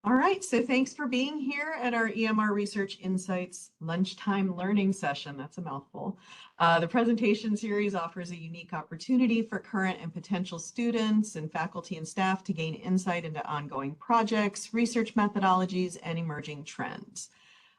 All right, so thanks for being here at our EMR Research Insights Lunchtime Learning Session. That's a mouthful. The presentation series offers a unique opportunity for current and potential students and faculty and staff to gain insight into ongoing projects, research methodologies, and emerging trends.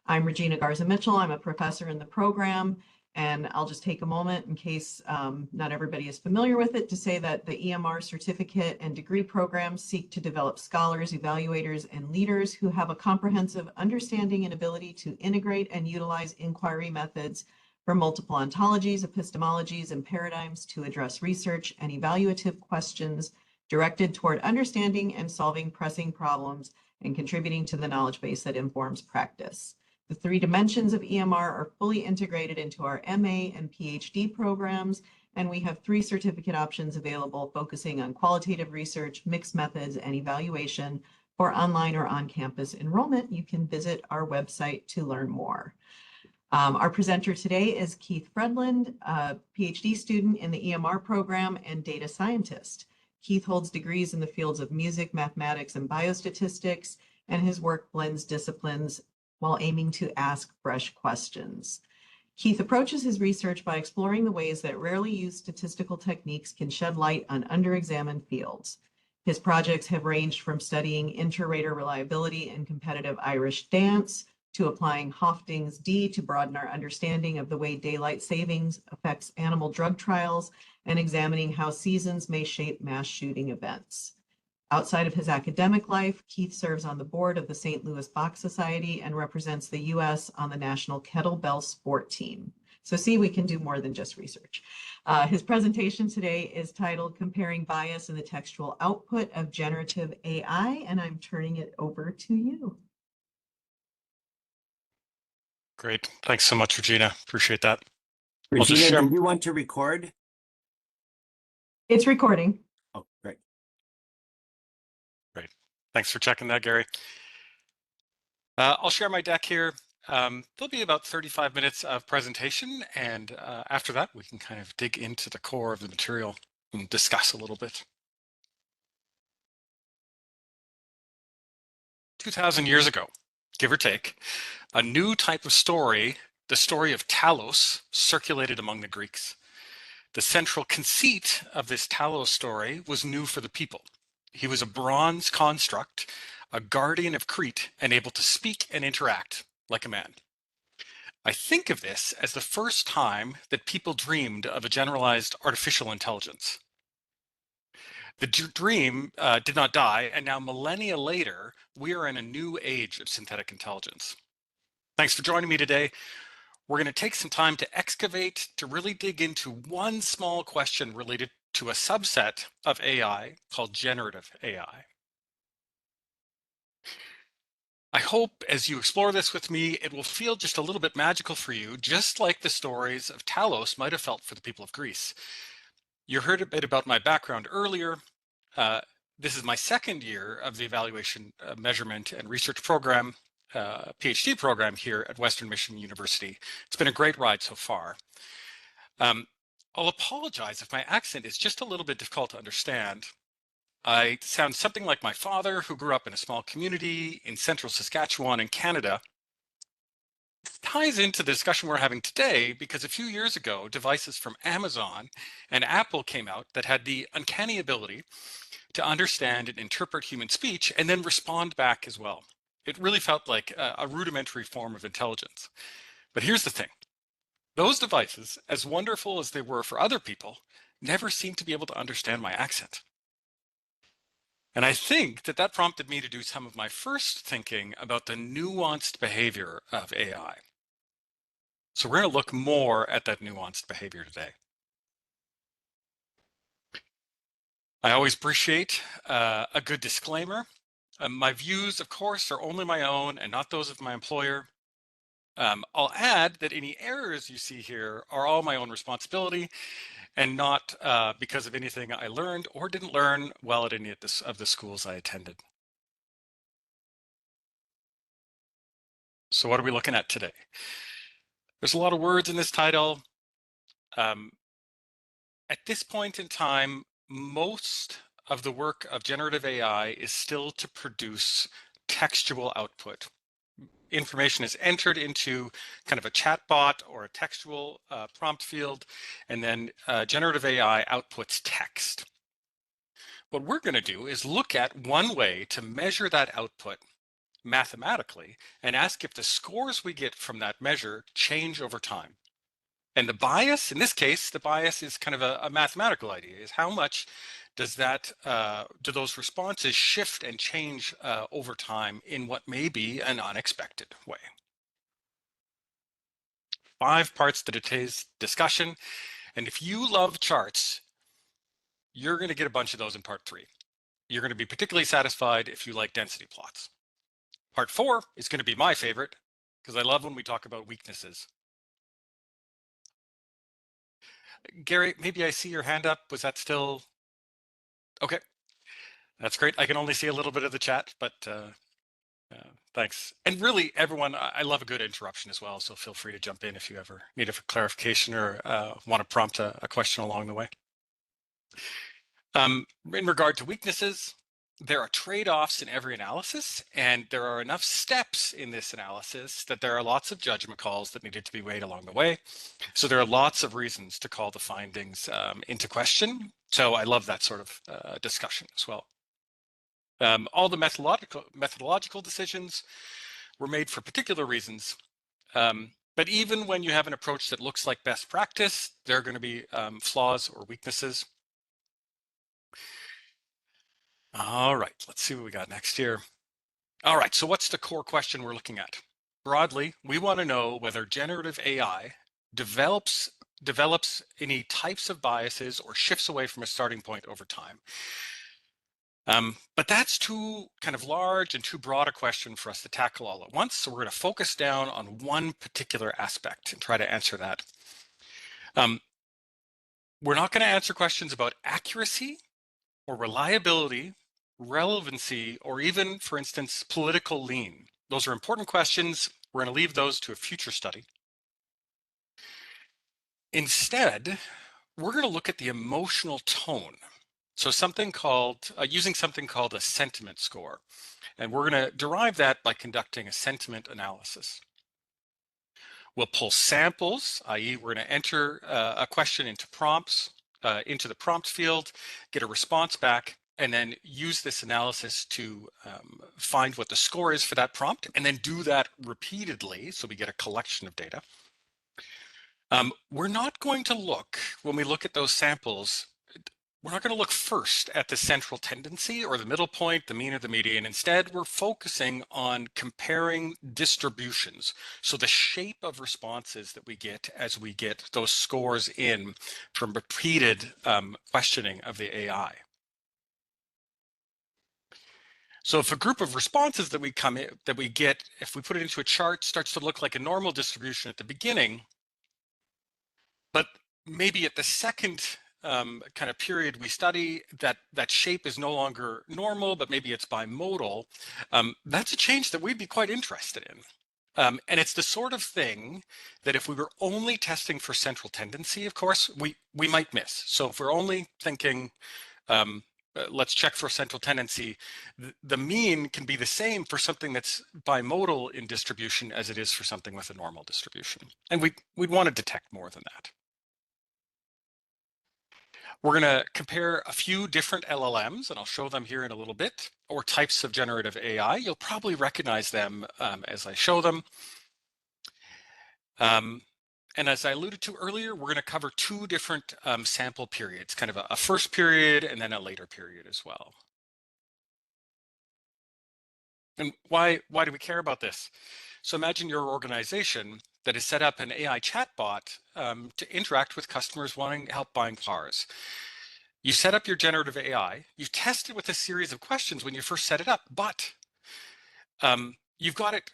I'm Regina Garza Mitchell. I'm a professor in the program. And I'll just take a moment in case not everybody is familiar with it to say that the EMR certificate and degree programs seek to develop scholars, evaluators, and leaders who have a comprehensive understanding and ability to integrate and utilize inquiry methods for multiple ontologies, epistemologies, and paradigms to address research and evaluative questions directed toward understanding and solving pressing problems and contributing to the knowledge base that informs practice. The 3 dimensions of EMR are fully integrated into our MA and Ph.D. programs, and we have 3 certificate options available focusing on qualitative research, mixed methods, and evaluation. For online or on-campus enrollment, you can visit our website to learn more. Our presenter today is Keith Fredlund, a Ph.D. student in the EMR program and data scientist. Keith holds degrees in the fields of music, mathematics, and biostatistics, and his work blends disciplines while aiming to ask fresh questions. Keith approaches his research by exploring the ways that rarely used statistical techniques can shed light on underexamined fields. His projects have ranged from studying inter-rater reliability in competitive Irish dance to applying Hofding's D to broaden our understanding of the way daylight savings affects animal drug trials and examining how seasons may shape mass shooting events. Outside of his academic life, Keith serves on the board of the St. Louis Bach Society and represents the U.S. on the national kettlebell sport team. So see, we can do more than just research. His presentation today is titled Comparing Bias in the Textual Output of Generative AI, and I'm turning it over to you. Great. Thanks so much, Regina. Appreciate that. Regina, did you want to record? It's recording. Oh, great. Great. Thanks for checking that, Gary. I'll share my deck here. There'll be about 35 minutes of presentation, and after that, we can kind of dig into the core of the material and discuss a little bit. 2,000 years ago, give or take, a new type of story, the story of Talos, circulated among the Greeks. The central conceit of this Talos story was new for the people. He was a bronze construct, a guardian of Crete, and able to speak and interact like a man. I think of this as the first time that people dreamed of a generalized artificial intelligence. The dream did not die, and now millennia later, we are in a new age of synthetic intelligence. Thanks for joining me today. We're going to take some time to excavate, to really dig into one small question related to a subset of AI called generative AI. I hope as you explore this with me, it will feel just a little bit magical for you, just like the stories of Talos might have felt for the people of Greece. You heard a bit about my background earlier. This is my 2nd year of the evaluation, measurement, and research program, PhD program here at Western Michigan University. It's been a great ride so far. I'll apologize if my accent is just a little bit difficult to understand. I sound something like my father, who grew up in a small community in central Saskatchewan in Canada. It ties into the discussion we're having today because a few years ago, devices from Amazon and Apple came out that had the uncanny ability to understand and interpret human speech and then respond back as well. It really felt like a rudimentary form of intelligence. But here's the thing. Those devices, as wonderful as they were for other people, never seemed to be able to understand my accent. And I think that that prompted me to do some of my first thinking about the nuanced behavior of AI. So we're going to look more at that nuanced behavior today. I always appreciate a good disclaimer. My views, of course, are only my own and not those of my employer. I'll add that any errors you see here are all my own responsibility and not because of anything I learned or didn't learn well at any of the schools I attended. So what are we looking at today? There's a lot of words in this title. At this point in time, most of the work of generative AI is still to produce textual output. Information is entered into kind of a chatbot or a textual prompt field, and then generative AI outputs text. What we're going to do is look at one way to measure that output mathematically and ask if the scores we get from that measure change over time. And the bias, in this case, the bias is kind of a mathematical idea, is how much does that, do those responses shift and change over time in what may be an unexpected way. 5 parts to today's discussion. And if you love charts, you're going to get a bunch of those in part 3. You're going to be particularly satisfied if you like density plots. Part 4 is going to be my favorite because I love when we talk about weaknesses. Gary, maybe I see your hand up. Was that still? Okay, that's great. I can only see a little bit of the chat, but thanks. And really, everyone, I love a good interruption as well. So feel free to jump in if you ever need a clarification or want to prompt a question along the way. In regard to weaknesses, there are trade-offs in every analysis, and there are enough steps in this analysis that there are lots of judgment calls that needed to be weighed along the way. So there are lots of reasons to call the findings into question. So I love that sort of discussion as well. All the methodological decisions were made for particular reasons. But even when you have an approach that looks like best practice, there are going to be flaws or weaknesses. All right, let's see what we got next here. All right, so what's the core question we're looking at? Broadly, we want to know whether generative AI develops any types of biases or shifts away from a starting point over time. But that's too kind of large and too broad a question for us to tackle all at once. So we're going to focus down on one particular aspect and try to answer that. We're not going to answer questions about accuracy or reliability, relevancy, or even, for instance, political lean. Those are important questions. We're going to leave those to a future study. Instead, we're going to look at the emotional tone. So something called, using something called a sentiment score. And we're going to derive that by conducting a sentiment analysis. We'll pull samples, i.e. we're going to enter a question into prompts, into the prompt field, get a response back, and then use this analysis to find what the score is for that prompt, and then do that repeatedly so we get a collection of data. We're not going to look, when we look at those samples, we're not going to look first at the central tendency or the middle point, the mean or the median. Instead, we're focusing on comparing distributions. So the shape of responses that we get as we get those scores in from repeated questioning of the AI. So if a group of responses that we get, if we put it into a chart, starts to look like a normal distribution at the beginning, but maybe at the second kind of period we study that shape is no longer normal, but maybe it's bimodal, that's a change that we'd be quite interested in. And it's the sort of thing that if we were only testing for central tendency, of course, we might miss. So if we're only thinking, let's check for central tendency, the mean can be the same for something that's bimodal in distribution as it is for something with a normal distribution. And we'd want to detect more than that. We're going to compare a few different LLMs, and I'll show them here in a little bit, or types of generative AI. You'll probably recognize them as I show them. And as I alluded to earlier, we're going to cover 2 different sample periods, kind of a first period and then a later period as well. And why do we care about this? So imagine your organization that has set up an AI chatbot to interact with customers wanting help buying cars. You set up your generative AI, you test it with a series of questions when you first set it up, but you've got it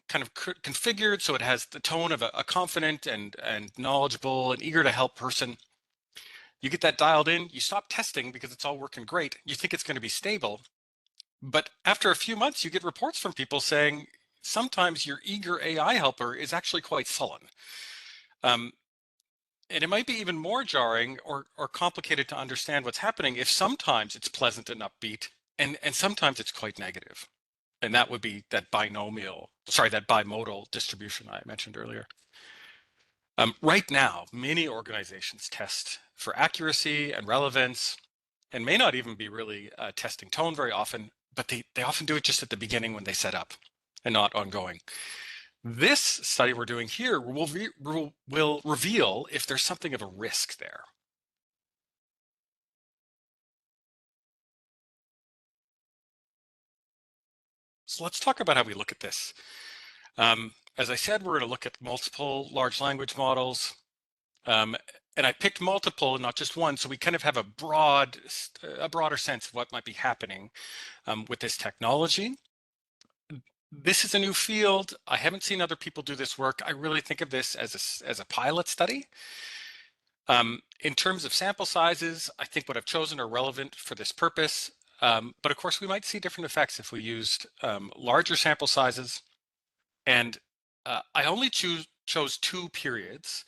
kind of configured so it has the tone of a confident and knowledgeable and eager to help person. You get that dialed in, you stop testing because it's all working great. You think it's going to be stable. But after a few months, you get reports from people saying, sometimes your eager AI helper is actually quite sullen. And it might be even more jarring or complicated to understand what's happening if sometimes it's pleasant and upbeat and sometimes it's quite negative. And that would be that bimodal distribution I mentioned earlier. Right now, many organizations test for accuracy and relevance, and may not even be really testing tone very often, but they often do it just at the beginning when they set up and not ongoing. This study we're doing here will reveal if there's something of a risk there. So let's talk about how we look at this. As I said, we're going to look at multiple large language models. And I picked multiple, not just one, so we kind of have a broader sense of what might be happening with this technology. This is a new field. I haven't seen other people do this work. I really think of this as a pilot study. In terms of sample sizes, I think what I've chosen are relevant for this purpose. But of course, we might see different effects if we used larger sample sizes. And I only chose 2 periods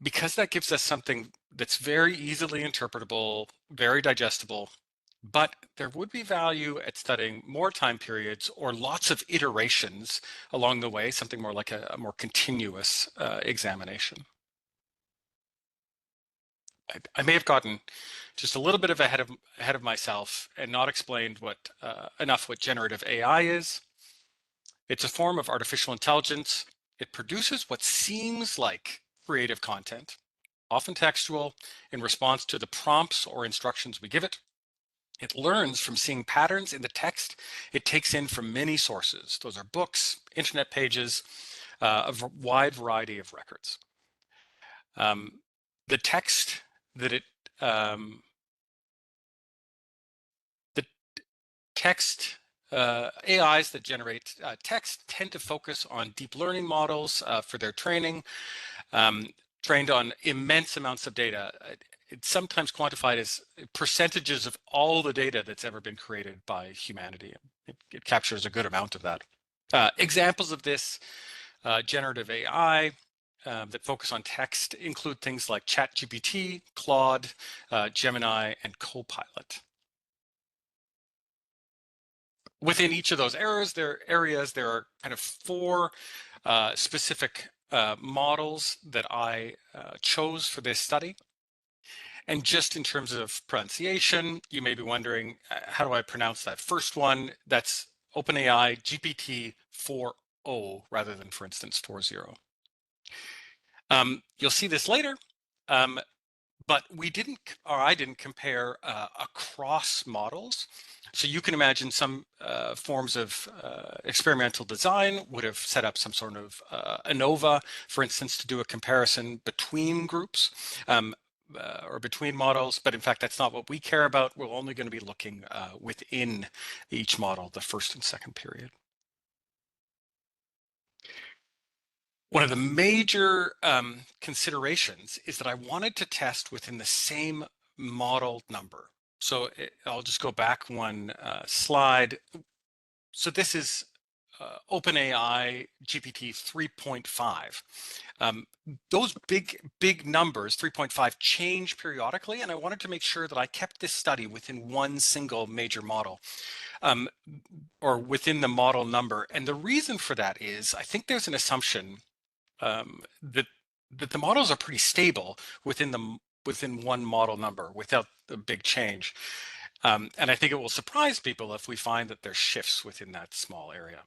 because that gives us something that's very easily interpretable, very digestible, but there would be value at studying more time periods or lots of iterations along the way, something more like a more continuous examination. I may have gotten just a little bit of ahead of myself and not explained enough what generative AI is. It's a form of artificial intelligence. It produces what seems like creative content, often textual, in response to the prompts or instructions we give it. It learns from seeing patterns in the text it takes in from many sources. Those are books, internet pages, a wide variety of records. The text that it the text AIs that generate text tend to focus on deep learning models for their training, trained on immense amounts of data. It's sometimes quantified as percentages of all the data that's ever been created by humanity. It captures a good amount of that. Examples of this generative AI that focus on text include things like ChatGPT, Claude, Gemini, and Copilot. Within each of those areas, there are kind of 4 specific models that I chose for this study. And just in terms of pronunciation, you may be wondering, how do I pronounce that first one? That's OpenAI GPT 4.0 rather than, for instance, 4.0. You'll see this later, but I didn't compare across models. So you can imagine some forms of experimental design would have set up some sort of ANOVA, for instance, to do a comparison between groups or between models. But in fact, that's not what we care about. We're only going to be looking within each model, the first and second period. One of the major considerations is that I wanted to test within the same model number. So I'll just go back one slide. So this is OpenAI GPT 3.5. Those big numbers, 3.5, change periodically, and I wanted to make sure that I kept this study within one single major model, or within the model number. And the reason for that is I think there's an assumption that the models are pretty stable within one model number without a big change. And I think it will surprise people if we find that there's shifts within that small area.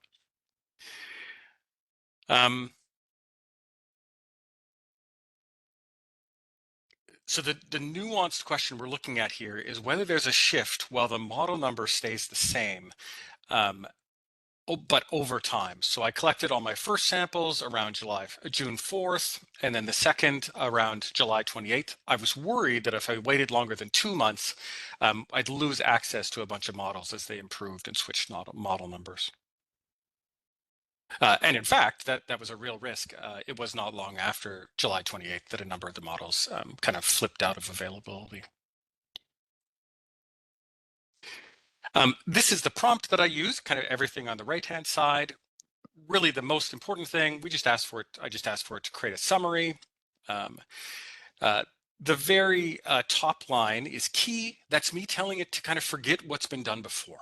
So the nuanced question we're looking at here is whether there's a shift while the model number stays the same, but over time. So I collected all my first samples around June 4th, and then the second around July 28th. I was worried that if I waited longer than 2 months, I'd lose access to a bunch of models as they improved and switched model numbers. And in fact, that was a real risk. It was not long after July 28th that a number of the models kind of flipped out of availability. This is the prompt that I use, kind of everything on the right-hand side. Really the most important thing, I just asked for it to create a summary. The very top line is key. That's me telling it to kind of forget what's been done before.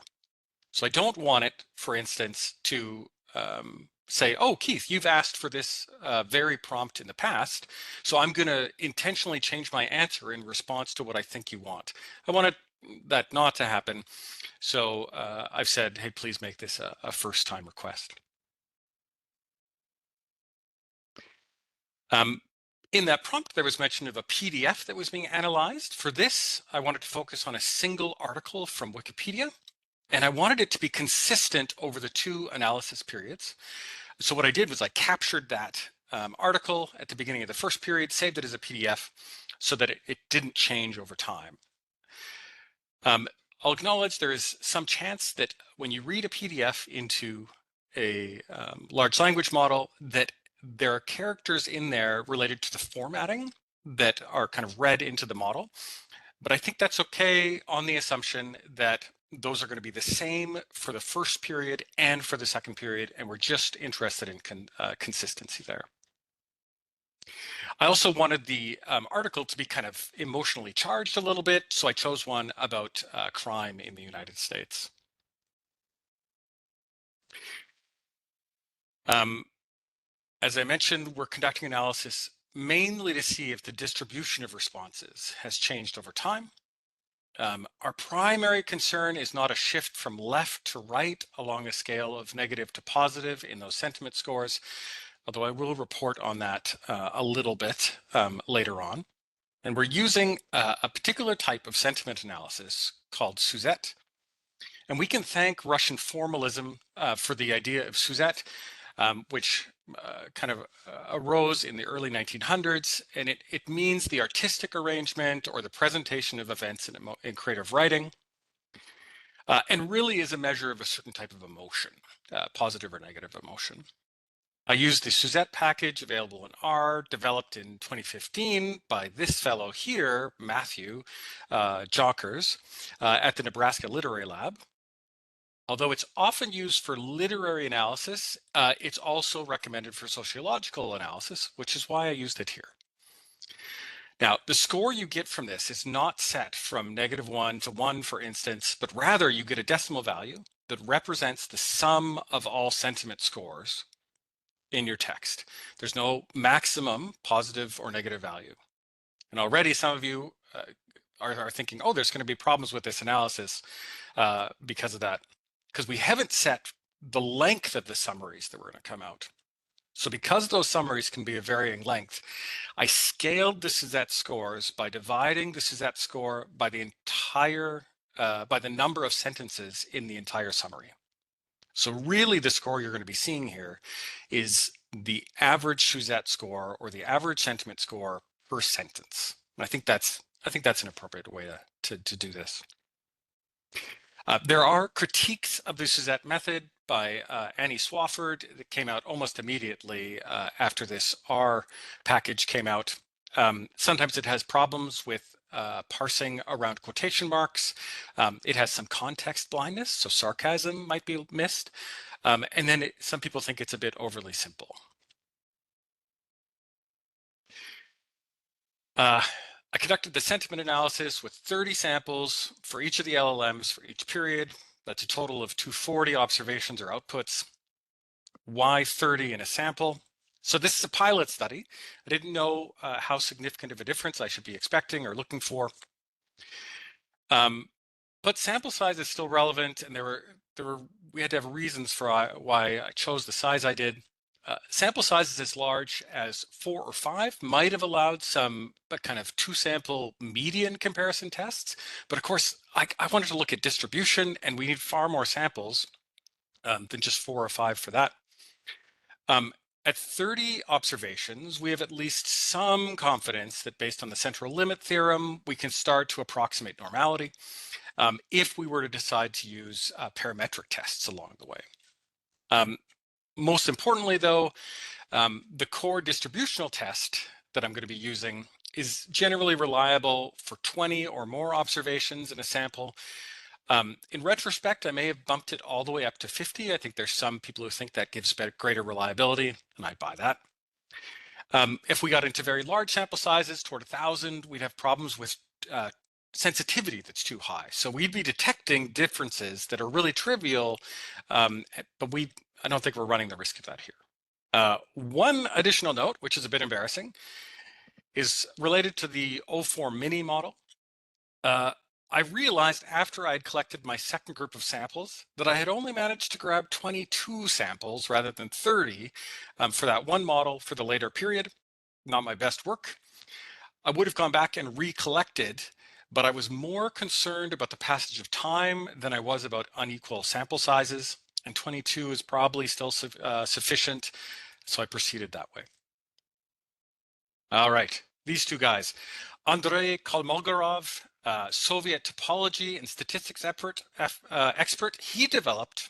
So I don't want it, for instance, to say, oh, Keith, you've asked for this very prompt in the past, so I'm going to intentionally change my answer in response to what I think you want. I want that not to happen. So I've said, hey, please make this a first-time request. In that prompt, there was mention of a PDF that was being analyzed. For this, I wanted to focus on a single article from Wikipedia, and I wanted it to be consistent over the 2 analysis periods. So what I did was I captured that article at the beginning of the first period, saved it as a PDF so that it didn't change over time. I'll acknowledge there is some chance that when you read a PDF into a large language model, that there are characters in there related to the formatting that are kind of read into the model. But I think that's okay on the assumption that those are going to be the same for the first period and for the second period, and we're just interested in consistency there. I also wanted the article to be kind of emotionally charged a little bit, so I chose one about crime in the United States. As I mentioned, we're conducting analysis mainly to see if the distribution of responses has changed over time. Our primary concern is not a shift from left to right along a scale of negative to positive in those sentiment scores, although I will report on that a little bit later on. And we're using a particular type of sentiment analysis called Suzette. And we can thank Russian formalism for the idea of Suzette, which kind of arose in the early 1900s, and it means the artistic arrangement or the presentation of events in creative writing, and really is a measure of a certain type of emotion, positive or negative emotion. I used the Suzette package available in R, developed in 2015 by this fellow here, Matthew Jockers, at the Nebraska Literary Lab. Although it's often used for literary analysis, it's also recommended for sociological analysis, which is why I used it here. Now, the score you get from this is not set from -1 to 1, for instance, but rather you get a decimal value that represents the sum of all sentiment scores in your text. There's no maximum positive or negative value. And already some of you are thinking, oh, there's going to be problems with this analysis because of that, because we haven't set the length of the summaries that were going to come out. So because those summaries can be of varying length, I scaled the Suzette scores by dividing the Suzette score by the entire, by the number of sentences in the entire summary. So really the score you're going to be seeing here is the average Suzette score or the average sentiment score per sentence. And I think that's an appropriate way to do this. There are critiques of the Suzette method by Annie Swafford that came out almost immediately after this R package came out. Sometimes it has problems with parsing around quotation marks. It has some context blindness, so sarcasm might be missed. And then some people think it's a bit overly simple. I conducted the sentiment analysis with 30 samples for each of the LLMs for each period. That's a total of 240 observations or outputs. Why 30 in a sample? So this is a pilot study. I didn't know how significant of a difference I should be expecting or looking for. But sample size is still relevant, and we had to have reasons for why I chose the size I did. Sample sizes as large as 4 or 5 might have allowed some kind of 2-sample median comparison tests. But of course, I wanted to look at distribution, and we need far more samples than just 4 or 5 for that. At 30 observations, we have at least some confidence that based on the central limit theorem, we can start to approximate normality if we were to decide to use parametric tests along the way. Most importantly, though, the core distributional test that I'm going to be using is generally reliable for 20 or more observations in a sample. In retrospect, I may have bumped it all the way up to 50. I think there's some people who think that gives greater reliability, and I buy that. If we got into very large sample sizes toward 1,000, we'd have problems with sensitivity that's too high. So we'd be detecting differences that are really trivial, but I don't think we're running the risk of that here. One additional note, which is a bit embarrassing, is related to the O4 mini model. I realized after I'd collected my second group of samples that I had only managed to grab 22 samples rather than 30 for that one model for the later period. Not my best work. I would have gone back and recollected, but I was more concerned about the passage of time than I was about unequal sample sizes, and 22 is probably still sufficient, so I proceeded that way. All right, these two guys. Andrei Kolmogorov, Soviet topology and statistics expert, he developed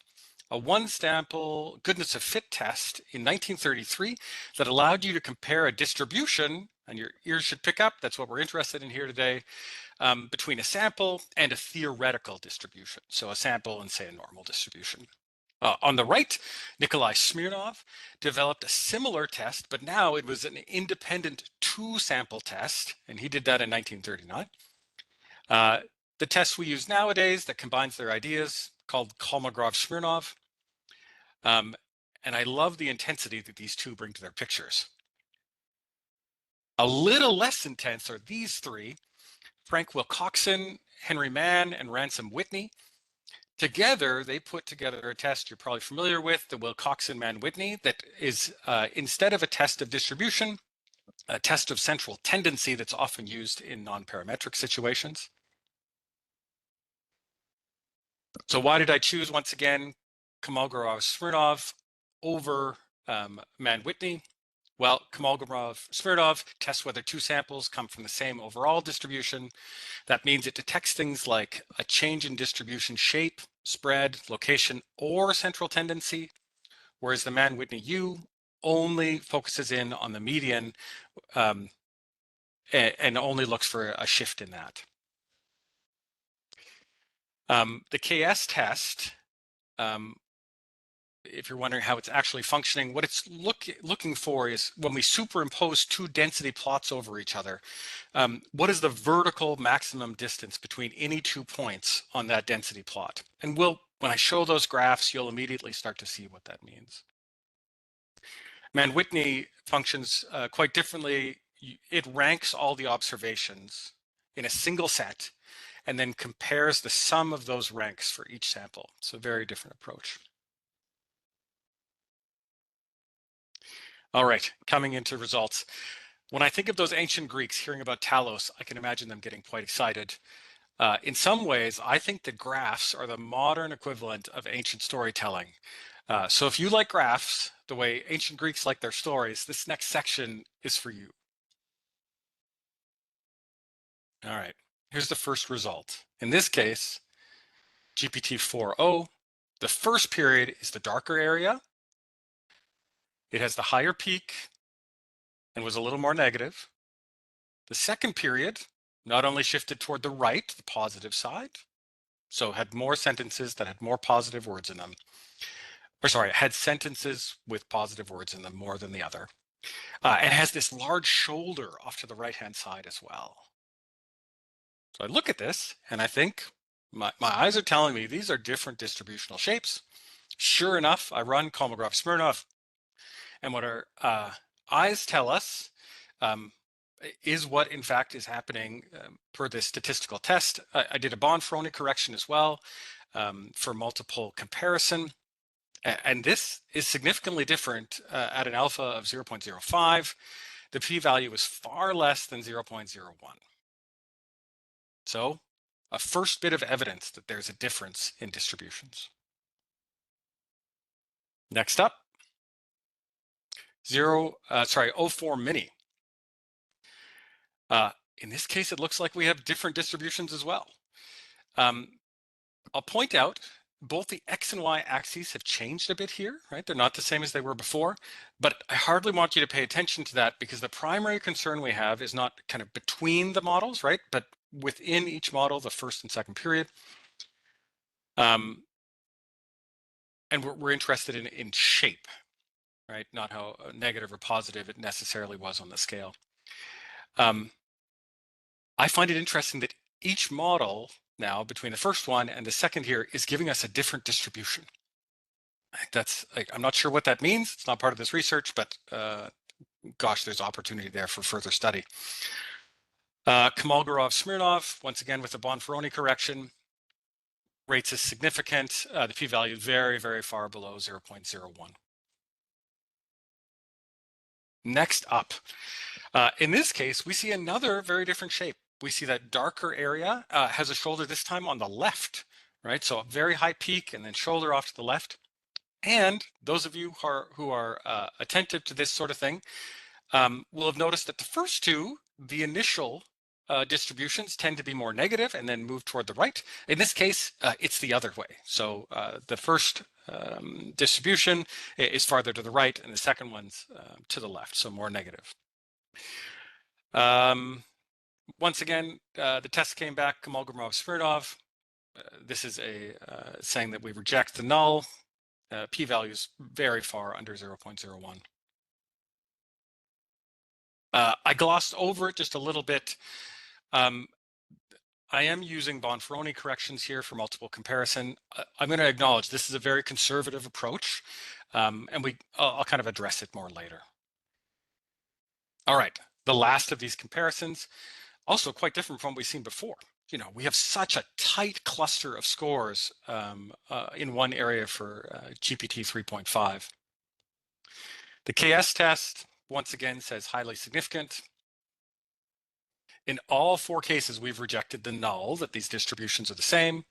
a one sample goodness of fit test in 1933 that allowed you to compare a distribution, and your ears should pick up, that's what we're interested in here today, between a sample and a theoretical distribution. So a sample and say a normal distribution. On the right, Nikolai Smirnov developed a similar test, but now it was an independent two-sample test, and he did that in 1939. The test we use nowadays that combines their ideas, called Kolmogorov-Smirnov, and I love the intensity that these two bring to their pictures. A little less intense are these three, Frank Wilcoxon, Henry Mann, and Ransom Whitney. Together, they put together a test you're probably familiar with, the Wilcoxon-Mann-Whitney, that is, instead of a test of distribution, a test of central tendency that's often used in non-parametric situations. So why did I choose, once again, Kolmogorov-Smirnov over Mann-Whitney? Well, Kolmogorov-Smirnov tests whether two samples come from the same overall distribution. That means it detects things like a change in distribution shape, spread, location, or central tendency, whereas the Mann-Whitney U only focuses in on the median and only looks for a shift in that. The KS test, if you're wondering how it's actually functioning, what it's looking for is when we superimpose two density plots over each other, what is the vertical maximum distance between any 2 points on that density plot? And when I show those graphs, you'll immediately start to see what that means. Mann-Whitney functions quite differently. It ranks all the observations in a single set and then compares the sum of those ranks for each sample. It's a very different approach. All right, coming into results. When I think of those ancient Greeks hearing about Talos, I can imagine them getting quite excited. In some ways, I think the graphs are the modern equivalent of ancient storytelling. So if you like graphs, the way ancient Greeks like their stories, this next section is for you. All right, here's the first result. In this case, GPT-4o, the first period is the darker area. It has the higher peak and was a little more negative. The second period not only shifted toward the right, the positive side, so had more sentences that had more positive words in them. Or sorry, had sentences with positive words in them more than the other. And has this large shoulder off to the right-hand side as well. So I look at this and I think my eyes are telling me these are different distributional shapes. Sure enough, I run Kolmogorov-Smirnov, and what our eyes tell us is what in fact is happening per this statistical test. I did a Bonferroni correction as well for multiple comparison. And this is significantly different at an alpha of 0.05. The p-value is far less than 0.01. So a first bit of evidence that there's a difference in distributions. Next up, O4 mini. In this case, it looks like we have different distributions as well. I'll point out both the X and Y axes have changed a bit here, right? They're not the same as they were before, but I hardly want you to pay attention to that because the primary concern we have is not kind of between the models, right? But within each model, the first and second period. And we're interested in shape, right? Not how negative or positive it necessarily was on the scale. I find it interesting that each model now between the first one and the second here is giving us a different distribution. That's I'm not sure what that means. It's not part of this research, but gosh, there's opportunity there for further study. Kolmogorov-Smirnov, once again with the Bonferroni correction, rates is significant. The p-value is very, very far below 0.01. Next up, in this case, we see another very different shape. We see that darker area has a shoulder this time on the left, right? So a very high peak and then shoulder off to the left. And those of you who are attentive to this sort of thing will have noticed that the first two, the initial distributions tend to be more negative and then move toward the right. In this case, it's the other way. So the first distribution is farther to the right and the second one's to the left, so more negative. Once again, the test came back, Kolmogorov-Smirnov. This is saying that we reject the null. P-values very far under 0.01. I glossed over it just a little bit. I am using Bonferroni corrections here for multiple comparison. I'm going to acknowledge this is a very conservative approach, and I'll kind of address it more later. All right, the last of these comparisons, also quite different from what we've seen before. You know, we have such a tight cluster of scores in one area for GPT 3.5. The KS test, once again, says highly significant. In all four cases, we've rejected the null that these distributions are the same.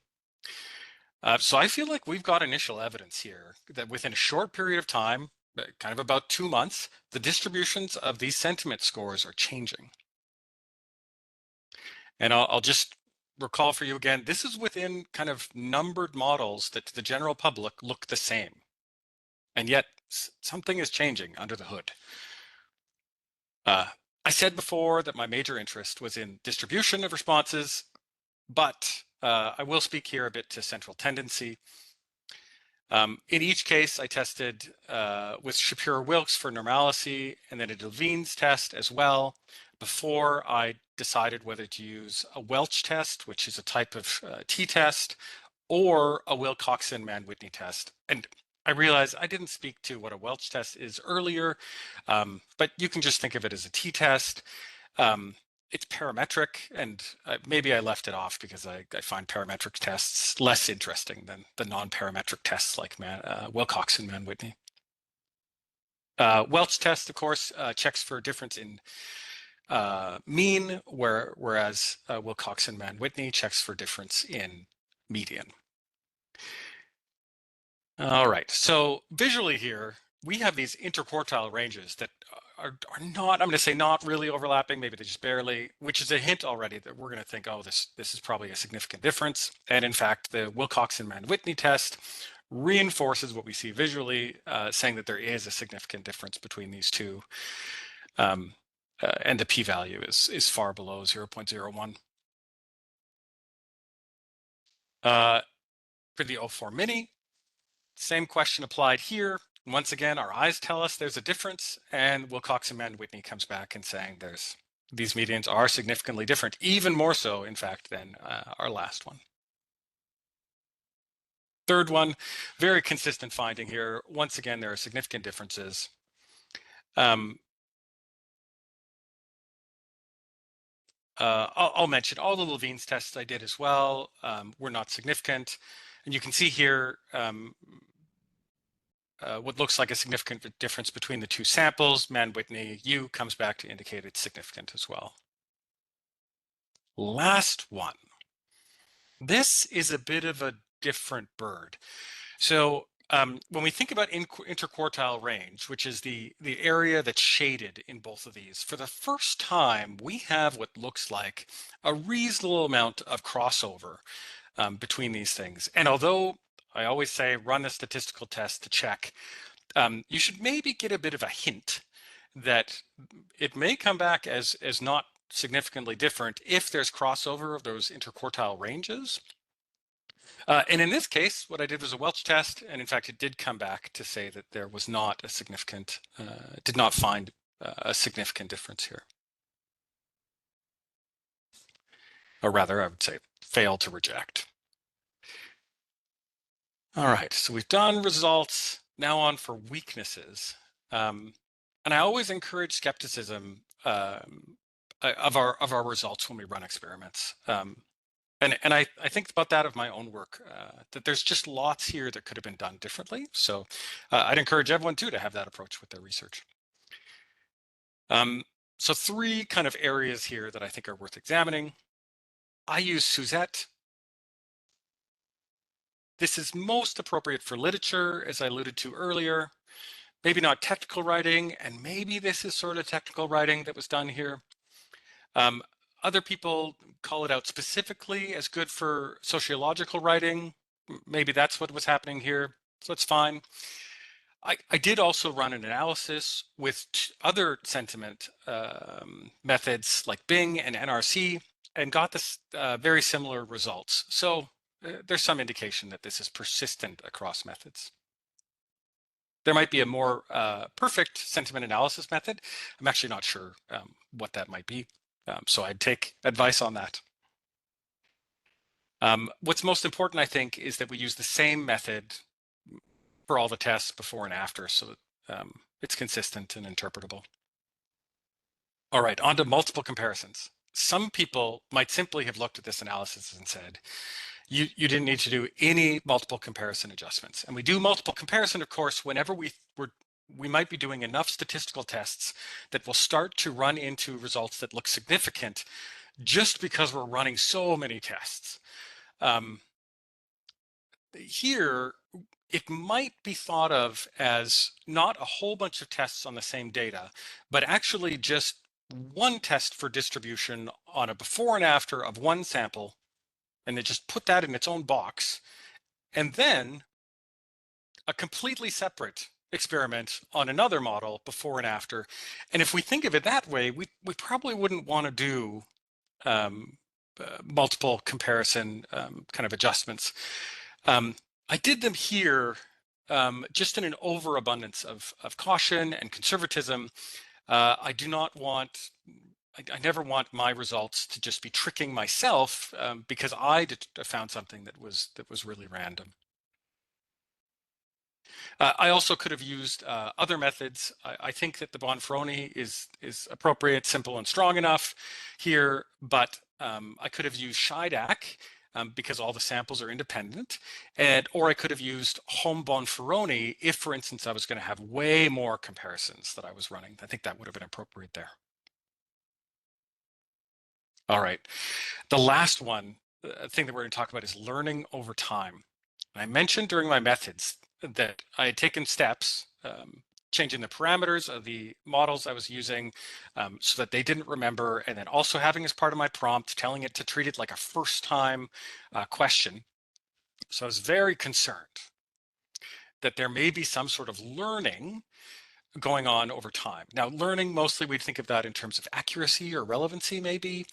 So I feel like we've got initial evidence here that within a short period of time, kind of about 2 months, the distributions of these sentiment scores are changing. And I'll just recall for you again, this is within kind of numbered models that to the general public look the same. And yet something is changing under the hood. I said before that my major interest was in distribution of responses, but I will speak here a bit to central tendency. In each case, I tested with Shapiro-Wilks for normalcy and then a Levine's test as well before I decided whether to use a Welch test, which is a type of t-test, or a Wilcoxon-Mann-Whitney test. And I realized I didn't speak to what a Welch test is earlier, but you can just think of it as a t-test. It's parametric, and maybe I left it off because I find parametric tests less interesting than the non-parametric tests like Wilcoxon-Mann-Whitney. Welch test, of course, checks for difference in mean, whereas Wilcoxon-Mann-Whitney checks for difference in median. All right, so visually here, we have these interquartile ranges that are not, I'm going to say not really overlapping, maybe they just barely, which is a hint already that we're going to think, oh, this is probably a significant difference. And in fact, the Wilcoxon-Mann-Whitney test reinforces what we see visually, saying that there is a significant difference between these two. And the p-value is far below 0.01. For the O4 mini, same question applied here. Once again, our eyes tell us there's a difference, and Wilcoxon-Mann-Whitney comes back and saying these medians are significantly different, even more so, in fact, than our last one. Third one, very consistent finding here. Once again, there are significant differences. I'll mention all the Levine's tests I did as well were not significant. And you can see here what looks like a significant difference between the two samples. Mann-Whitney U comes back to indicate it's significant as well. Last one. This is a bit of a different bird. So when we think about interquartile range, which is the area that's shaded in both of these, for the first time, we have what looks like a reasonable amount of crossover between these things. And although I always say run a statistical test to check, you should maybe get a bit of a hint that it may come back as not significantly different if there's crossover of those interquartile ranges. And in this case, what I did was a Welch test, and in fact, it did come back to say that there was not a significant, did not find a significant difference here. or rather I would say fail to reject. All right, so we've done results, now on for weaknesses. And I always encourage skepticism of our results when we run experiments. And I think about that of my own work, that there's just lots here that could have been done differently. So I'd encourage everyone too to have that approach with their research. So 3 kind of areas here that I think are worth examining. I use Suzette. This is most appropriate for literature, as I alluded to earlier. Maybe not technical writing, and maybe this is sort of technical writing that was done here. Other people call it out specifically as good for sociological writing. Maybe that's what was happening here, so it's fine. I did also run an analysis with other sentiment methods like Bing and NRC and got this very similar results. So there's some indication that this is persistent across methods. There might be a more perfect sentiment analysis method. I'm actually not sure what that might be. So I'd take advice on that. What's most important, I think, is that we use the same method for all the tests before and after, so that it's consistent and interpretable. All right, on to multiple comparisons. Some people might simply have looked at this analysis and said, you didn't need to do any multiple comparison adjustments. And we do multiple comparison, of course, whenever we might be doing enough statistical tests that will start to run into results that look significant just because we're running so many tests. Here, it might be thought of as not a whole bunch of tests on the same data, but actually just one test for distribution on a before and after of one sample, and then just put that in its own box, and then a completely separate experiment on another model before and after. And if we think of it that way, we probably wouldn't want to do multiple comparison kind of adjustments. I did them here just in an overabundance of caution and conservatism. I do not want, I never want my results to just be tricking myself because I found something that was really random. I also could have used other methods. I think that the Bonferroni is appropriate, simple, and strong enough here, but I could have used Scheidak because all the samples are independent, or I could have used home Bonferroni if, for instance, I was going to have way more comparisons that I was running. I think that would have been appropriate there. All right, the last one thing that we're going to talk about is learning over time. I mentioned during my methods that I had taken steps, changing the parameters of the models I was using so that they didn't remember, and then also having as part of my prompt, telling it to treat it like a first time question. So I was very concerned that there may be some sort of learning going on over time. Now, learning, mostly we'd think of that in terms of accuracy or relevancy maybe,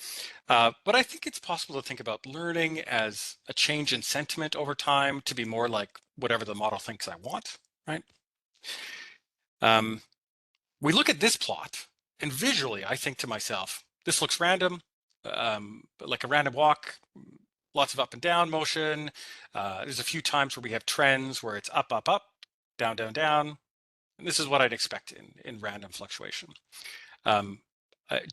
but I think it's possible to think about learning as a change in sentiment over time to be more like whatever the model thinks I want, right? We look at this plot and visually I think to myself, this looks random, like a random walk, lots of up and down motion. There's a few times where we have trends where it's up, up, up, down, down, down. And this is what I'd expect in random fluctuation.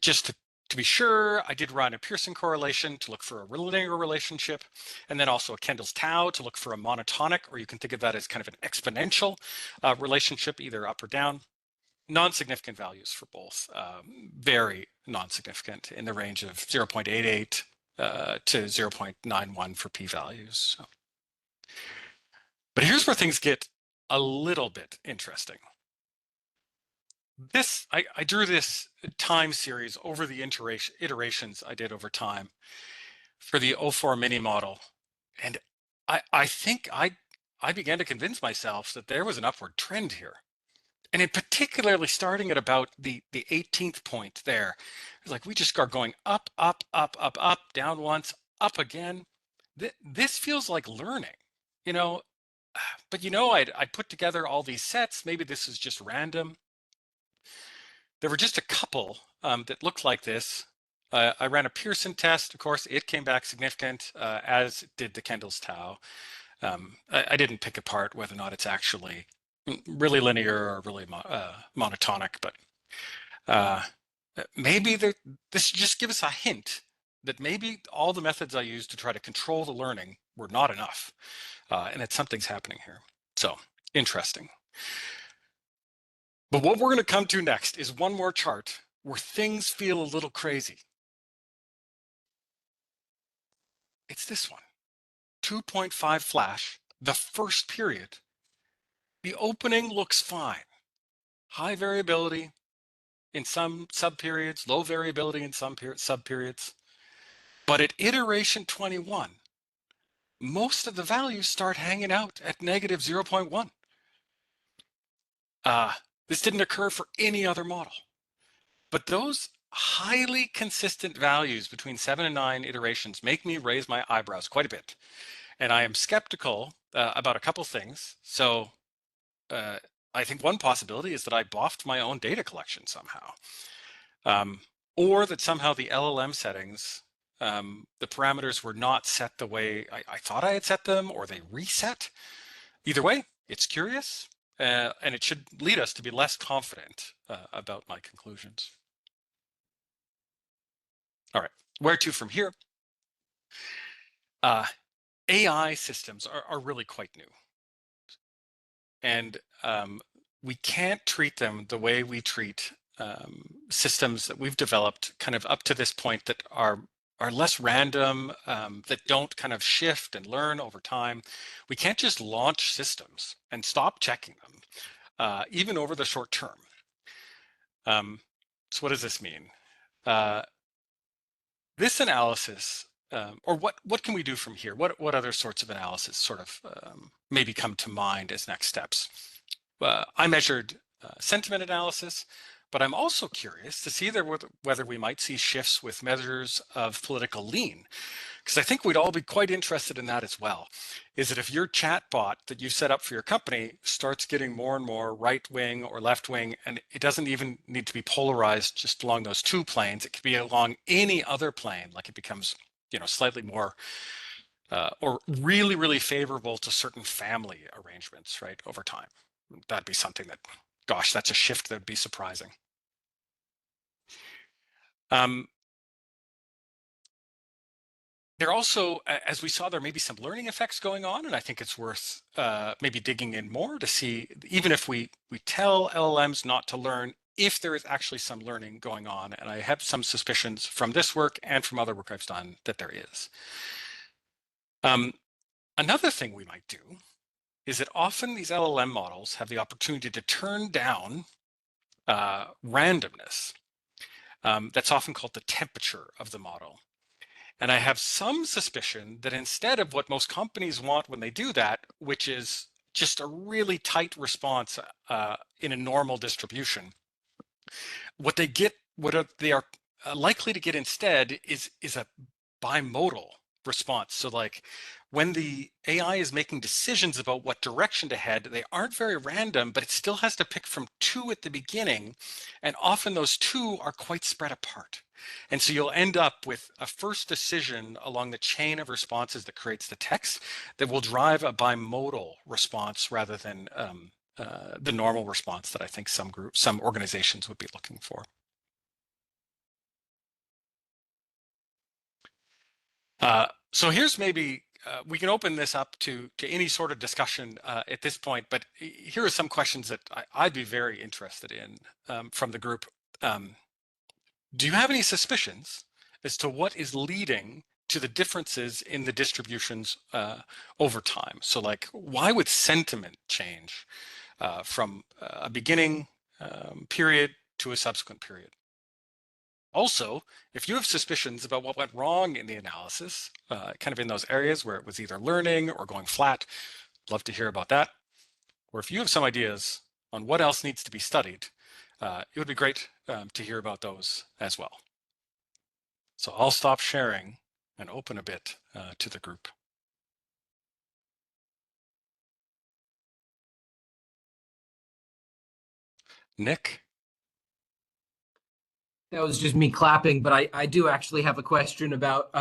Just to be sure, I did run a Pearson correlation to look for a linear relationship, and then also a Kendall's tau to look for a monotonic, or you can think of that as kind of an exponential relationship, either up or down. Non-significant values for both, very non-significant in the range of 0.88 to 0.91 for p-values. So. But here's where things get a little bit interesting. This, I drew this time series over the iterations I did over time for the O4 mini model. And I think I began to convince myself that there was an upward trend here. And in particularly starting at about the 18th point there, it's like we just are going up, up, up, up, up, down once, up again. This feels like learning, you know, but you know, I'd put together all these sets. Maybe this is just random. There were just a couple that looked like this. I ran a Pearson test. Of course, it came back significant, as did the Kendall's tau. I didn't pick apart whether or not it's actually really linear or really monotonic, but maybe this should just give us a hint that maybe all the methods I used to try to control the learning were not enough, and that something's happening here. So interesting. But what we're going to come to next is one more chart where things feel a little crazy. It's this one, 2.5 flash, the first period. The opening looks fine. High variability in some subperiods, low variability in some subperiods. But at iteration 21, most of the values start hanging out at negative 0.1. This didn't occur for any other model. But those highly consistent values between 7 and 9 iterations make me raise my eyebrows quite a bit. And I am skeptical about a couple things. So I think one possibility is that I boffed my own data collection somehow. Or that somehow the LLM settings, the parameters were not set the way I thought I had set them, or they reset. Either way, it's curious, and it should lead us to be less confident about my conclusions. All right, where to from here? AI systems are really quite new. And we can't treat them the way we treat systems that we've developed kind of up to this point that are less random, that don't kind of shift and learn over time. We can't just launch systems and stop checking them, even over the short term. So what does this mean? This analysis, or what can we do from here? What other sorts of analysis sort of maybe come to mind as next steps? I measured sentiment analysis, but I'm also curious to see whether we might see shifts with measures of political lean, because I think we'd all be quite interested in that as well. Is that if your chat bot that you set up for your company starts getting more and more right wing or left wing, and it doesn't even need to be polarized just along those two planes, it could be along any other plane, like it becomes, slightly more or really, really favorable to certain family arrangements, right, over time. That'd be something that, gosh, that's a shift that would be surprising. There also, as we saw, there may be some learning effects going on, and I think it's worth maybe digging in more to see, even if we tell LLMs not to learn, if there is actually some learning going on. And I have some suspicions from this work and from other work I've done that there is. Another thing we might do is that often these LLM models have the opportunity to turn down randomness. That's often called the temperature of the model. And I have some suspicion that instead of what most companies want when they do that, which is just a really tight response in a normal distribution, what they are likely to get instead is a bimodal response. So like when the AI is making decisions about what direction to head, they aren't very random, but it still has to pick from two at the beginning. And often those two are quite spread apart. And so you'll end up with a first decision along the chain of responses that creates the text that will drive a bimodal response rather than the normal response that I think some organizations would be looking for. So here's maybe, we can open this up to any sort of discussion at this point, but here are some questions that I'd be very interested in from the group. Do you have any suspicions as to what is leading to the differences in the distributions over time? So like, why would sentiment change from a beginning period to a subsequent period? Also, if you have suspicions about what went wrong in the analysis, kind of in those areas where it was either learning or going flat, I'd love to hear about that. Or if you have some ideas on what else needs to be studied, it would be great to hear about those as well. So I'll stop sharing and open a bit to the group. Nick? That was just me clapping, but I do actually have a question about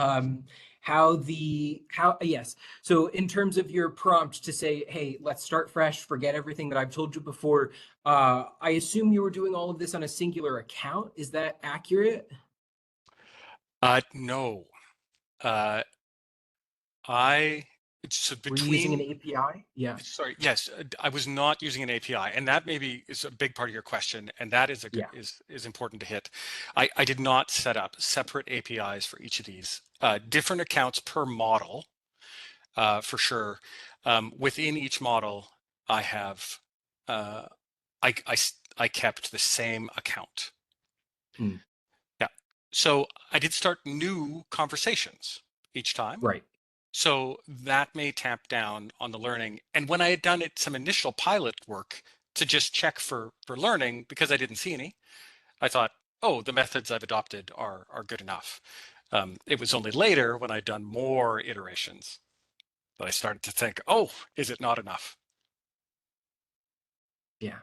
yes. So in terms of your prompt to say, hey, let's start fresh, forget everything that I've told you before, I assume you were doing all of this on a singular account. Is that accurate? No. So Were you using an between, API? Yeah. sorry, yes, I was not using an API, and that maybe is a big part of your question, and that is Yeah. is important to hit. I did not set up separate APIs for each of these. Different accounts per model, for sure. Within each model, I have I kept the same account. Hmm. Yeah. So I did start new conversations each time. Right. So that may tamp down on the learning. And when I had done some initial pilot work to just check for learning, because I didn't see any, I thought, oh, the methods I've adopted are good enough. It was only later when I'd done more iterations that I started to think, oh, is it not enough? Yeah.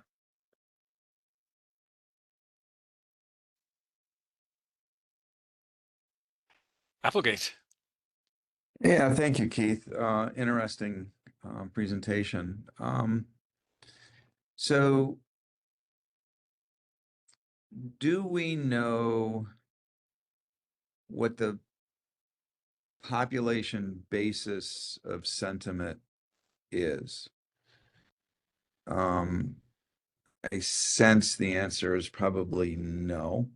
Applegate. Yeah, thank you, Keith. Interesting presentation. So do we know what the population basis of sentiment is? I sense the answer is probably no.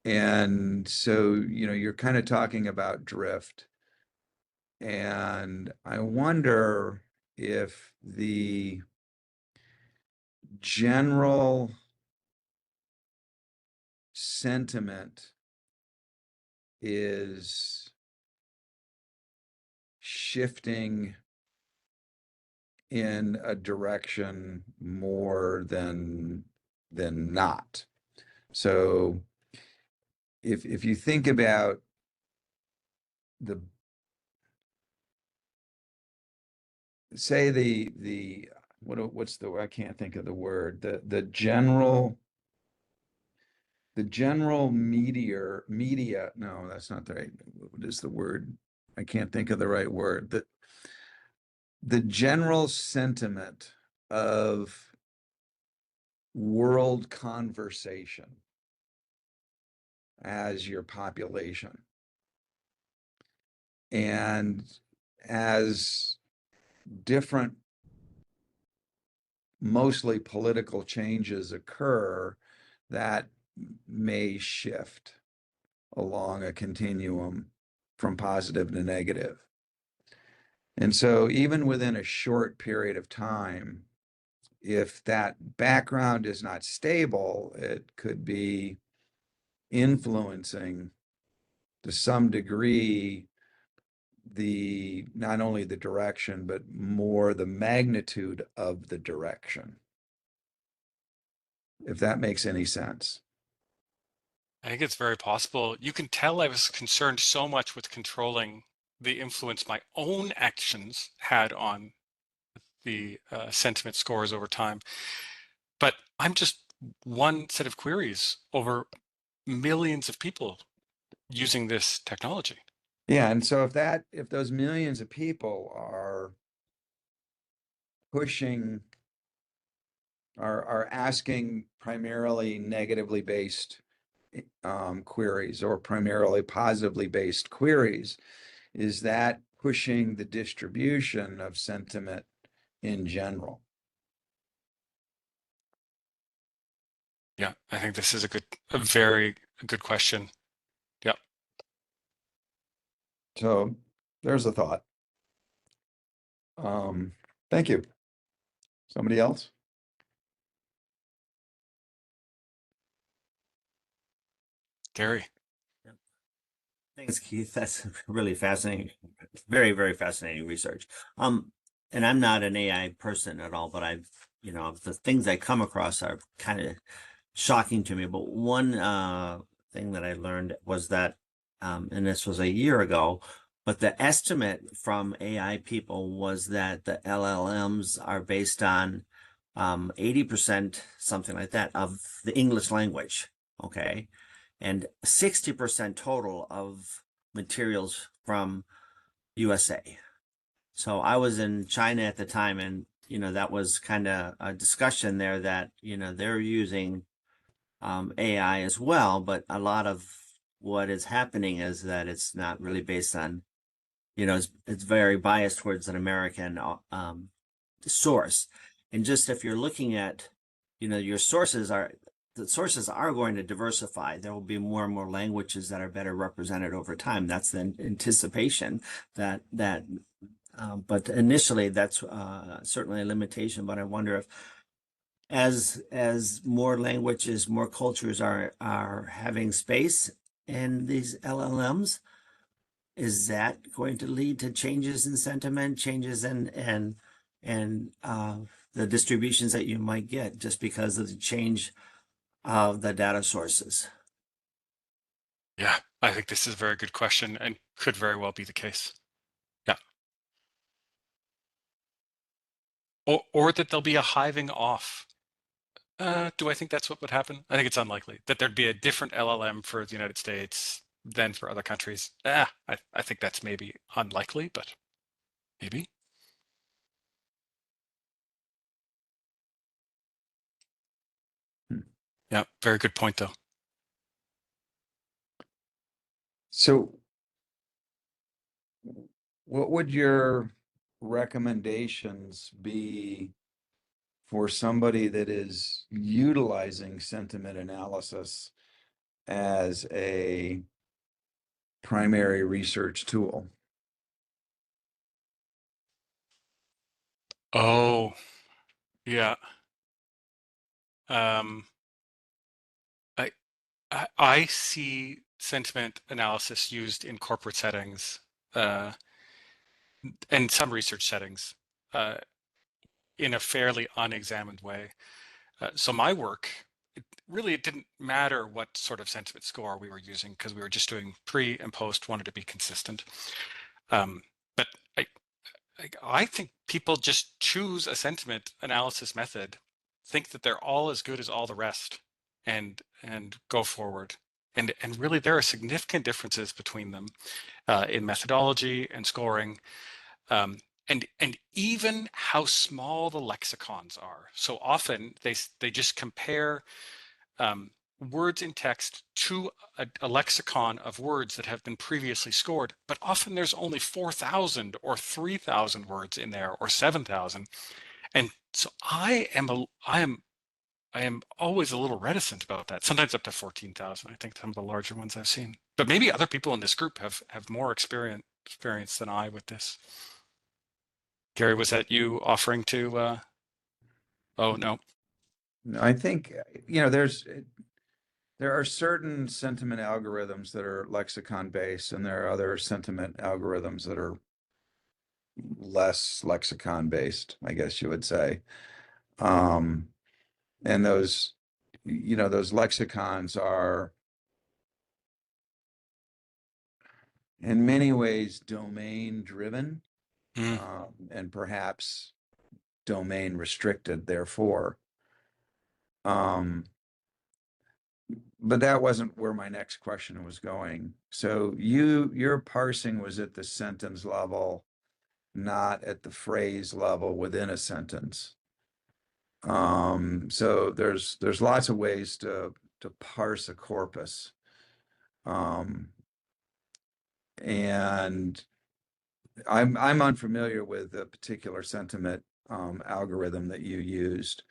And so, you're kind of talking about drift. And I wonder if the general sentiment is shifting in a direction more than not. So if you think about I can't think of the word, the general media, no, that's not the right, what is the word? I can't think of the right word. The general sentiment of world conversation as your population. And as different, mostly political changes occur, that may shift along a continuum from positive to negative. And so even within a short period of time, if that background is not stable, it could be influencing to some degree not only the direction, but more the magnitude of the direction, if that makes any sense. I think it's very possible. You can tell I was concerned so much with controlling the influence my own actions had on the sentiment scores over time. But I'm just one set of queries over millions of people using this technology. Yeah, and so if those millions of people are asking primarily negatively based queries or primarily positively based queries, is that pushing the distribution of sentiment in general? Yeah, I think this is a very good question. Yeah. So there's a thought. Thank you. Somebody else? Gary. Thanks, Keith. That's really fascinating. Very, very fascinating research. And I'm not an AI person at all, but the things I come across are kind of shocking to me. But one thing that I learned was that, and this was a year ago, but the estimate from AI people was that the LLMs are based on 80%, something like that, of the English language. Okay. And 60% total of materials from USA. So I was in China at the time, and that was kind of a discussion there that they're using AI as well, but a lot of what is happening is that it's not really based on, it's very biased towards an American source. And just if you're looking at, your sources are, the sources are going to diversify. There will be more and more languages that are better represented over time. That's the anticipation but initially that's certainly a limitation. But I wonder if as more languages, more cultures are having space in these LLMs, is that going to lead to changes in sentiment, changes in the distributions that you might get just because of the change of the data sources? Yeah, I think this is a very good question and could very well be the case. Yeah. Or that there'll be a hiving off. Do I think that's what would happen? I think it's unlikely that there'd be a different LLM for the United States than for other countries. I think that's maybe unlikely, but maybe. Yeah, very good point, though. So what would your recommendations be for somebody that is utilizing sentiment analysis as a primary research tool? Oh, yeah. Um, I see sentiment analysis used in corporate settings and some research settings in a fairly unexamined way. So my work, it didn't matter what sort of sentiment score we were using because we were just doing pre and post, wanted to be consistent. But I think people just choose a sentiment analysis method, think that they're all as good as all the rest, and go forward. And really, there are significant differences between them in methodology and scoring, and even how small the lexicons are. So often they just compare words in text to a lexicon of words that have been previously scored, but often there's only 4,000 or 3,000 words in there, or 7,000. And so I am always a little reticent about that. Sometimes up to 14,000. I think some of the larger ones I've seen. But maybe other people in this group have more experience than I with this. Gary, was that you offering to? Oh no. I think, there are certain sentiment algorithms that are lexicon based, and there are other sentiment algorithms that are less lexicon based, I guess you would say. And those lexicons are in many ways domain driven, Mm. and perhaps domain restricted, therefore. But that wasn't where my next question was going. So your parsing was at the sentence level, not at the phrase level within a sentence. So there's lots of ways to parse a corpus. And I'm unfamiliar with the particular sentiment algorithm that you used.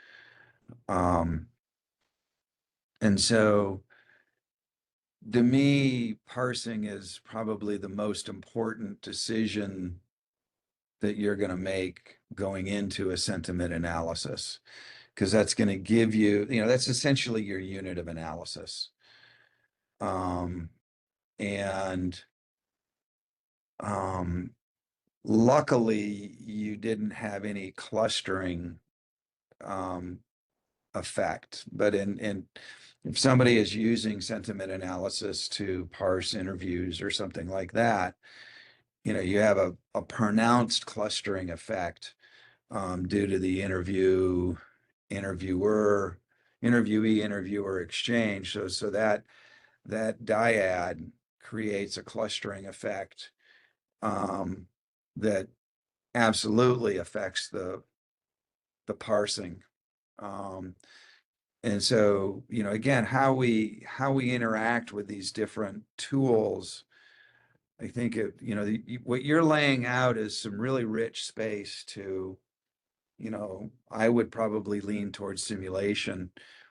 And so to me, parsing is probably the most important decision that you're going to make going into a sentiment analysis, because that's going to give you, that's essentially your unit of analysis. Luckily, you didn't have any clustering effect, but if somebody is using sentiment analysis to parse interviews or something like that, you have a pronounced clustering effect due to the interview interviewer, interviewee, interviewer exchange. So that dyad creates a clustering effect that absolutely affects the parsing. And so, again, how we interact with these different tools, I think what you're laying out is some really rich space to, I would probably lean towards simulation,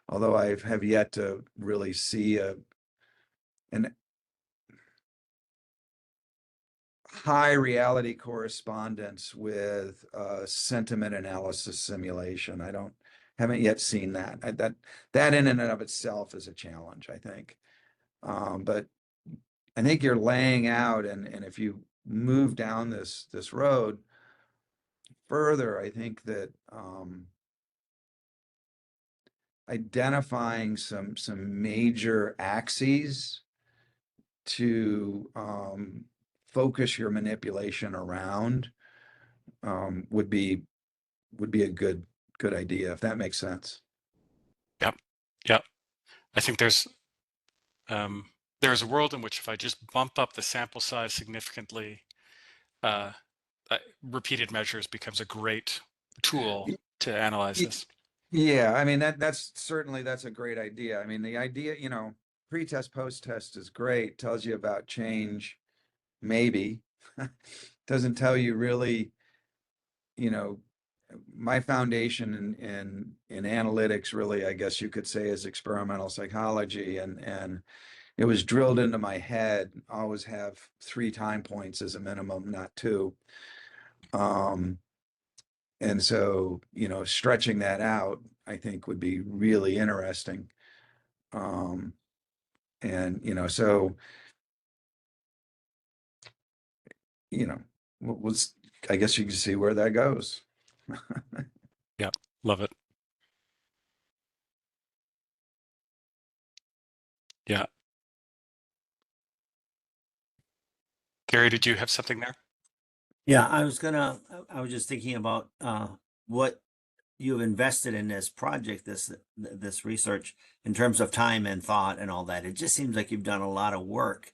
although I have yet to really see an high reality correspondence with sentiment analysis simulation. Haven't yet seen that. That in and of itself is a challenge, I think. But I think you're laying out, and if you move down this road further, I think that identifying some major axes to focus your manipulation around would be a good idea, if that makes sense. Yep. I think there's a world in which if I just bump up the sample size significantly, repeated measures becomes a great tool to analyze this. Yeah, I mean that's a great idea. I mean, the idea, pre-test, post-test is great, tells you about change, maybe. Doesn't tell you really, my foundation in analytics, really, I guess you could say, is experimental psychology, and it was drilled into my head, always have 3 time points as a minimum, not 2. And so, stretching that out, I think would be really interesting. And, so, I guess you can see where that goes. Yeah, love it. Yeah. Gary, did you have something there? Yeah, I was just thinking about what you've invested in this project, this research, in terms of time and thought and all that. It just seems like you've done a lot of work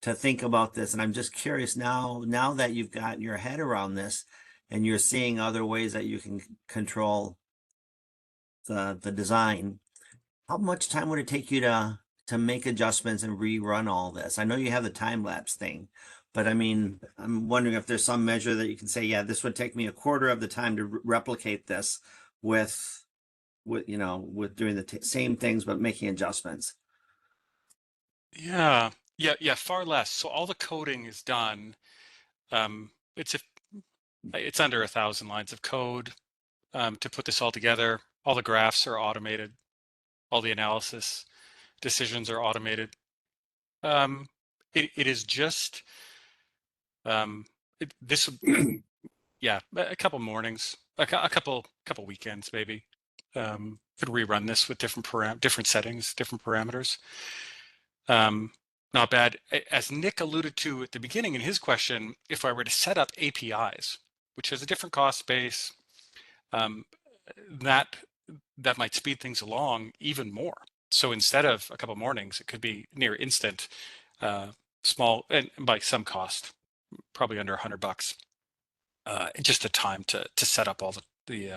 to think about this. And I'm just curious now that you've gotten your head around this and you're seeing other ways that you can control the design, how much time would it take you to make adjustments and rerun all this? I know you have the time lapse thing, but I mean, I'm wondering if there's some measure that you can say, yeah, this would take me a quarter of the time to replicate this with doing the same things but making adjustments. Yeah, far less. So all the coding is done. It's under 1,000 lines of code to put this all together. All the graphs are automated. All the analysis decisions are automated. It is just yeah, a couple mornings, a couple weekends maybe. Could rerun this with different settings, different parameters. Not bad. As Nick alluded to at the beginning in his question, if I were to set up APIs, which has a different cost base, that might speed things along even more. So instead of a couple mornings, it could be near instant, small, and by some cost, probably under $100. Just the time to set up all the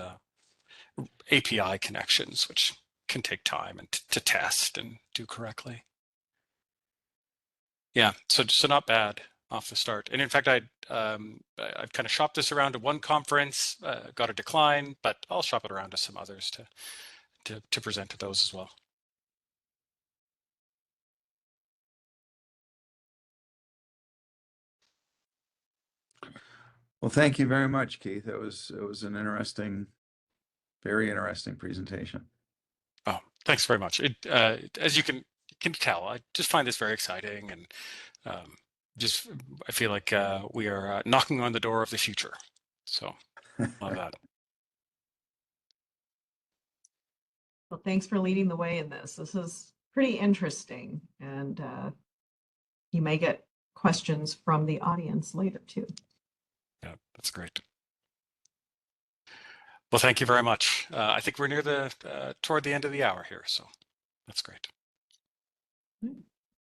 API connections, which can take time and to test and do correctly. Yeah, so not bad off the start. And in fact, I've kind of shopped this around to one conference, got a decline, but I'll shop it around to some others to present to those as well. Well, thank you very much, Keith. It was an interesting, very interesting presentation. Oh, thanks very much. As you can tell, I just find this very exciting, and I feel like we are knocking on the door of the future. So love that. Well, thanks for leading the way in this. This is pretty interesting, and you may get questions from the audience later too. Yeah, that's great. Well, thank you very much. I think we're near toward the end of the hour here, so that's great.